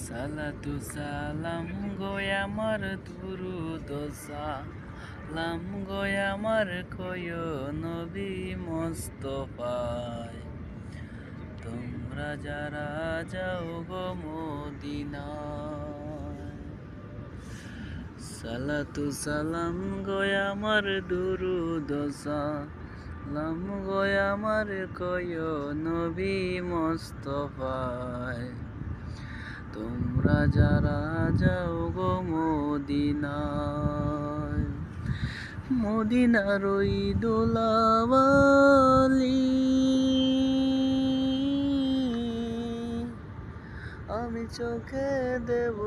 সালাতু সালাম গো আমার দুরুদ সালাম গো আমার কয় নবী মোস্তফায়। তোমরা যারা যাও গো মদিনায়, সালাতু সালাম গো আমার দুরুদ সালাম গো আমার কয় নবী মোস্তফায়। তোমরা যারা যাও গো মদিনায়, মদিনার ওই দোলাওয়ালি আমি চোখে দেব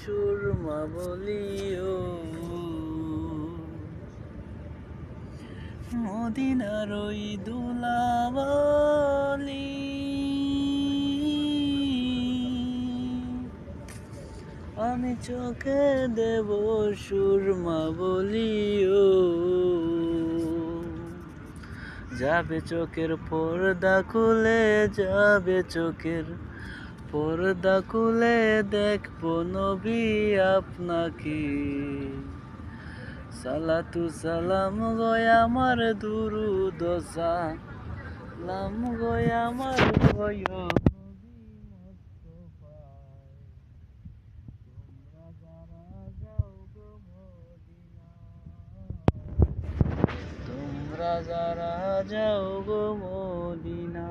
সুরমা বলিও। মদিনার ওই দোলাওয়ালি আমি চোখে দেব সুরমা বলিও। যাবে চোখের পর্দা খুলে, যাবে চোখের পর্দা খুলে, দেখবো নবী আপনাকে। সালাতু সালাম গো আমার দুরুদ সালাম গো আমার কয় নবী মোস্তফায়। তোমরা যারা যাও গো মদিনায়, তোমরা যারা যাও গো মদিনায়।